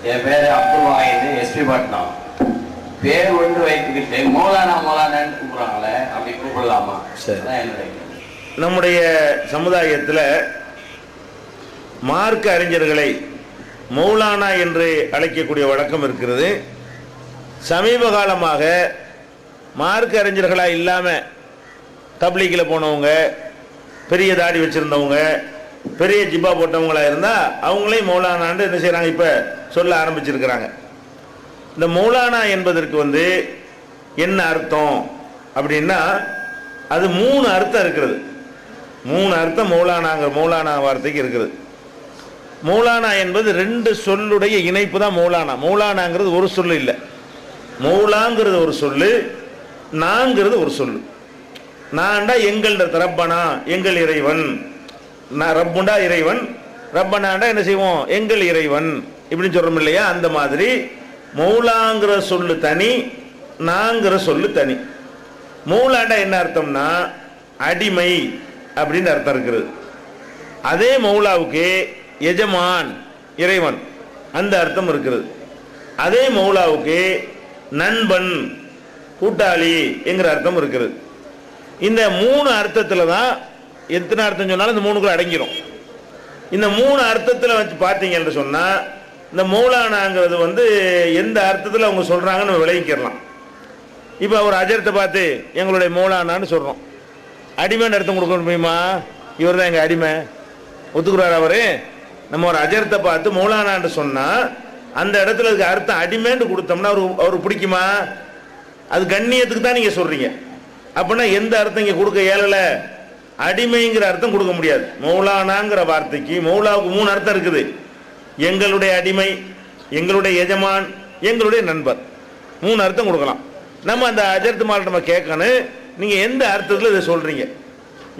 என் பேர் அப்துல் வாஹித், எஸ்பி பட்னம். பேர் ஒன்று வைத்துக்கிட்டு மௌலானா மௌலானான்னு கூப்பிடுறாங்களே, அப்படி கூப்பிடலாமா? சரி. என்னுடைய நம்முடைய சமுதாயத்தில் மார்க்க அறிஞர்களை மௌலானா என்று அழைக்கக்கூடிய வழக்கம் இருக்கிறது. சமீப காலமாக மார்க்க அறிஞர்களாக இல்லாமல் தப்லீகில் போனவங்க, பெரிய தாடி வச்சுருந்தவங்க, பெரிய ஜிப்பா போட்டவங்களாக இருந்தால் அவங்களையும் மௌலானான்னு என்ன செய்கிறாங்க, இப்போ சொல்ல ஆரம்பிச்சிருக்கிறாங்க. இந்த மௌலானா என்பதற்கு என்ன அர்த்தம் அப்படின்னா, அது 3 அர்த்தம் இருக்கிறது. 3 அர்த்தம் மௌலானா வார்த்தைக்கு இருக்குது. மௌலானா என்பது 2 சொல்லுடைய இணைப்பு தான் மௌலானா. மௌலானாங்கிறது ஒரு சொல்லு இல்லை. மௌலாங்கிறது ஒரு சொல்லு, நாங்கிறது ஒரு சொல்லு. நான்டா எங்கள் ரப்பனா, எங்கள் இறைவன். நான் ரப்புண்டா இறைவன், ரப்பனாண்டா என்ன செய்வோம், எங்கள் இறைவன் இப்படின்னு சொல்றோம் இல்லையா? அந்த மாதிரி மௌலாங்கிற சொல்லு தனி, நாங்கிற சொல்லு தனி. மௌலாண்டா என்ன அர்த்தம்னா அடிமை அப்படின்னு அர்த்தம் இருக்கிறது. அதே மௌலாவுக்கு எஜமான், இறைவன் அந்த அர்த்தம் இருக்கிறது. அதே மௌலாவுக்கு நண்பன், கூட்டாளி என்கிற அர்த்தம் இருக்கிறது. இந்த 3 அர்த்தத்தில் தான் எத்தனை அர்த்தம் சொன்னாலும் இந்த 3க்குள்ள அடங்கிடும். இந்த 3 அர்த்தத்தில் வச்சு பார்த்தீங்கன்னு சொன்னால், இந்த மௌலானாங்கிறது எந்த அர்த்தத்தில் அவங்க சொல்கிறாங்கன்னு நம்ம விளங்கிக்கிறலாம். இப்போ ஒரு அஜரத்தை பார்த்து எங்களுடைய மௌலானான்னு சொல்கிறோம். அடிமைன்னு அர்த்தம் கொடுக்க முடியுமா? இவர் தான் எங்கள் அடிமை ஒத்துக்குறாரு அவரு. நம்ம ஒரு அஜரத்தை பார்த்து மௌலானான்னு சொன்னால் அந்த இடத்துல அதுக்கு அர்த்தம் அடிமைன்னு கொடுத்தோம்னா அவருக்கு பிடிக்குமா? அது கண்ணியத்துக்கு தான் நீங்கள் சொல்கிறீங்க. அப்படின்னா எந்த அர்த்தம் இங்கே கொடுக்க இயலலை? அடிமைங்கிற அர்த்தம் கொடுக்க முடியாது. மௌலானாங்கிற வார்த்தைக்கு மௌலாவுக்கு 3 அர்த்தம் இருக்குது. எங்களுடைய அடிமை, எங்களுடைய எஜமான், எங்களுடைய நண்பர், 3 அர்த்தம் கொடுக்கலாம். நம்ம அந்த அஜரத்து மால் நம்ம கேட்கணும், நீங்கள் எந்த அர்த்தத்தில் இதை சொல்கிறீங்க?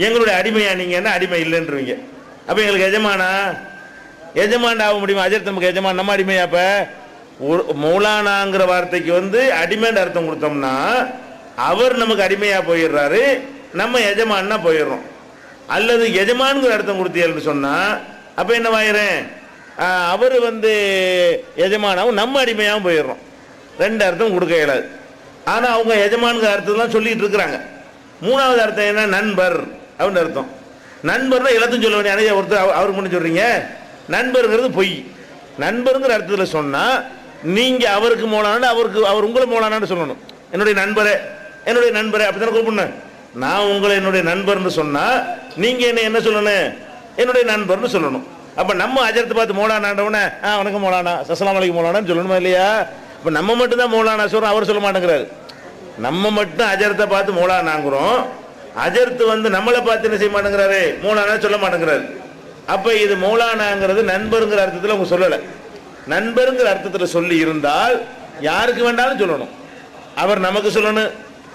எங்களுடைய அடிமையா நீங்கள்? என்ன அடிமை இல்லைன்றீங்க. அப்போ எங்களுக்கு எஜமானா? எஜமான் ஆக முடியுமா? அஜரத்து நமக்கு எஜமான், நம்ம அடிமையா? அப்போ மௌலானாங்கிற வார்த்தைக்கு அடிமைன்னு அர்த்தம் கொடுத்தோம்னா அவர் நமக்கு அடிமையா போயிடுறாரு, நம்ம எஜமான்னா போயிடுறோம். அல்லது எஜமான்கிற அர்த்தம் கொடுத்தீங்கன்னு சொன்னா அப்ப என்னவாயிரும், அவர் எஜமானாவும் நம்ம அடிமையாகவும் போயிடுறோம். 2 அர்த்தம் கொடுக்க இயலாது. ஆனா அவங்க எஜமான்கிற அர்த்தம் சொல்லிட்டு இருக்கிறாங்க. 3வது அர்த்தம் என்ன? நண்பர் அப்படின்னு அர்த்தம். நண்பர்னா எல்லாத்தையும் சொல்ல வேண்டிய ஒருத்தர் அவருக்கு முன்ன சொல்றீங்க. நண்பருங்கிறது பொய். நண்பருங்கிற அர்த்தத்தில் சொன்னா நீங்க அவருக்கு மௌலானா, அவர் உங்களை மௌலானான்னு சொல்லணும். என்னுடைய நண்பரே, என்னுடைய நண்பரே அப்படித்தானே கூப்பிடணும். நான் உங்களை என்னுடைய நண்பர்னு சொன்னா நீங்க என்ன சொல்லணும்? என்னுடைய நண்பர்னு சொல்லணும். அப்ப நம்ம அஜரத்தை பார்த்து மௌலானாண்டவனே வணக்கம் மௌலானா, அஸ்ஸலாமு அலைக்கும் மௌலானான்னு சொல்லணுமா இல்லையா? இப்ப நம்ம மட்டும் தான் மௌலானா சொல்றோம், அவர் சொல்ல மாட்டேங்கிறாரு. நம்ம மட்டும் அஜரத்தை பார்த்து மௌலானாங்கிறோம், அஜரத்து நம்மளை பார்த்து என்ன செய்ய மாட்டேங்கிறாரு, மௌலானா சொல்ல மாட்டேங்கிறாரு. அப்ப இது மௌலானாங்கிறது நண்பருங்கிற அர்த்தத்தில் அவங்க சொல்லலை. நண்பருங்கிற அர்த்தத்தில் சொல்லி இருந்தால் யாருக்கு வேண்டாலும் சொல்லணும். அவர் நமக்கு சொல்லணும்,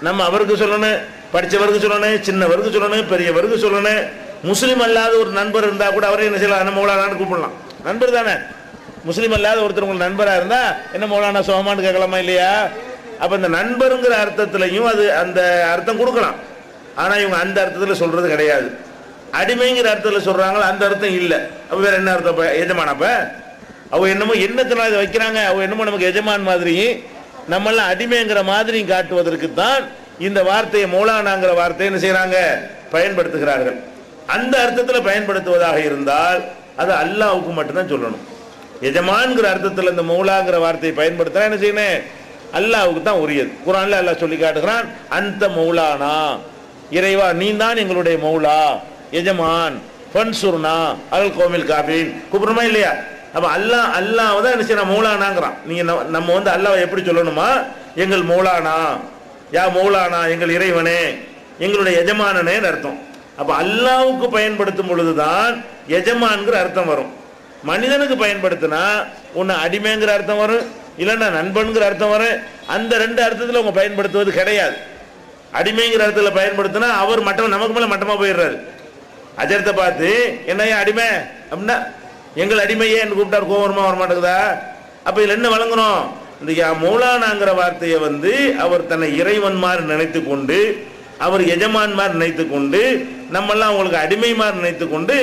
நம்ம அவருக்கு சொல்லணும், படித்தவருக்கு சொல்லணும், சின்னவருக்கு சொல்லணும், பெரியவருக்கு சொல்லணும். முஸ்லீம் அல்லாத ஒரு நண்பர் இருந்தால் கூட அவரே என்ன செய்யலாம், நம்ம மௌலானான்னு கூப்பிடலாம். நண்பர் தானே. முஸ்லீம் அல்லாத ஒருத்தர் உங்களுக்கு நண்பராக இருந்தால் என்ன மௌலானா சோமான்னு கேட்கலாமா இல்லையா? அப்போ இந்த நண்பருங்கிற அர்த்தத்திலையும் அது அந்த அர்த்தம் கொடுக்கலாம். ஆனால் இவங்க அந்த அர்த்தத்தில் சொல்கிறது கிடையாது. அடிமைங்கிற அர்த்தத்தில் சொல்கிறாங்களோ அந்த அர்த்தம் இல்லை. அப்போ வேறு என்ன அர்த்தம்? எஜமான். அப்போ அவங்க என்னமோ எண்ணத்தினால் இதை வைக்கிறாங்க. அவங்க என்னமோ நமக்கு எஜமான் மாதிரியும் நம்மளாம் அடிமைங்கிற மாதிரியும் காட்டுவதற்கு தான் இந்த வார்த்தையை மௌலானாங்கிற வார்த்தையை என்ன செய்யறாங்க, பயன்படுத்துகிறார்கள். அந்த அர்த்தத்தில் பயன்படுத்துவதாக இருந்தால் அது அல்லாஹ்வுக்கு மட்டும்தான் சொல்லணும். எஜமான்கிற அர்த்தத்தில் இந்த மௌலாங்கிற வார்த்தையை பயன்படுத்தினா என்ன செய்யணும், அல்லாஹ்வுக்கு தான் உரியது. குர்ஆன்ல அல்லாஹ் சொல்லி காட்டுகிறான், அந்த மௌலானா, இறைவா நீ தான் எங்களுடைய மௌலா, எஜமான், ஃபன்சுர்னா அல் கௌமில் காஃபிரின் கூப்பிடுமா இல்லையா? அப்ப அல்லாஹ் தான் என்ன செய்யணும், மௌலானாங்கிறான். நீங்க நம்ம அல்லாஹ்வை எப்படி சொல்லணுமா, எங்கள் மௌலானா, யா மௌலானா, எங்கள் இறைவனே, எங்களுடைய எஜமானனே அர்த்தம். அப்ப அல்லாஹ்வுக்கு பயன்படுத்தும் பொழுதுதான் எஜமான்கிற அர்த்தம் வரும். மனிதனுக்கு பயன்படுத்தினா ஒன்னு அடிமைங்கிற அர்த்தம் வரும், இல்லைன்னா நண்பன்கிற அர்த்தம் வரும். அந்த 2 அர்த்தத்தில் அவங்க பயன்படுத்துவது கிடையாது. அடிமைங்கிற அர்த்தத்தில் பயன்படுத்தினா அவர் மட்டம், நமக்கு மேல மட்டமா போயிடுறாரு. அஜரத்தை பார்த்து என்னையா அடிமை அப்படின்னா எங்கள் அடிமையே என்று கூப்பிட்டார், கோவரமா வரமாட்டேங்குதா? அப்ப இதுல என்ன வழங்கணும், இந்த மௌலானாங்கிற வார்த்தையை அவர் தன்னை இறைவன் மாதிரி நினைத்து கொண்டு, அவர் எஜமான் மாதிரி நினைத்து கொண்டு, நம்மெல்லாம் அவங்களுக்கு அடிமை மாதிரி நினைத்து கொண்டு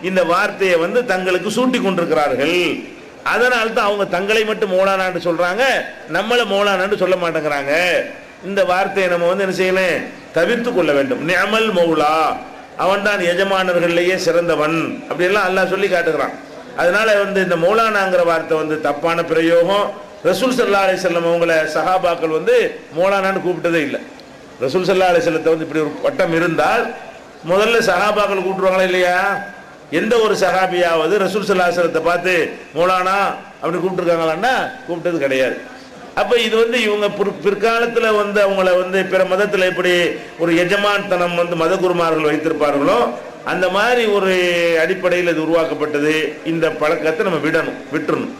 இந்த வார்த்தையை தங்களுக்கு சூட்டி கொண்டிருக்கிறார்கள். அதனால தான் அவங்க தங்களை மட்டும் மௌலானான்னு சொல்றாங்க, நம்மள மௌலானான்னு சொல்ல மாட்டேங்கிறாங்க. இந்த வார்த்தையை நம்ம வந்து என்ன செய்யணும், தவிர்த்து கொள்ள வேண்டும். நிஅமல் மௌலா, அவன் தான் எஜமானர்களிலேயே சிறந்தவன், அப்படியெல்லாம் அல்லாஹ் சொல்லி காட்டுகிறான். அதனால வந்து இந்த மௌலானாங்கிற வார்த்தை வந்து தப்பான பிரயோகம். ரசூல் ஸல்லல்லாஹு அலைஹி வஸல்லம் அவங்கள சஹாபாக்கள் வந்து மௌலானான்னு கூப்பிட்டதே இல்லை. ரசூல் ஸல்லல்லாஹு அலைஹி வஸல்லத்தை வந்து இப்படி ஒரு பட்டம் இருந்தால் முதல்ல சஹாபாக்கள் கூப்பிட்டுருவாங்களா இல்லையா? எந்த ஒரு சஹாபியாவது ரசூல் ஸல்லல்லாஹு அலைஹி வஸல்லத்தை பார்த்து மௌலானா அப்படி கூப்பிட்டுருக்காங்களான்னா கூப்பிட்டது கிடையாது. அப்போ இது வந்து இவங்க பிற்காலத்தில் வந்து அவங்கள வந்து பிற மதத்தில் எப்படி ஒரு எஜமான்தனம் வந்து மத குருமார்கள் வைத்திருப்பார்களோ அந்த மாதிரி ஒரு அடிப்படையில் இது உருவாக்கப்பட்டது. இந்த பழக்கத்தை நம்ம விட்டுறணும்.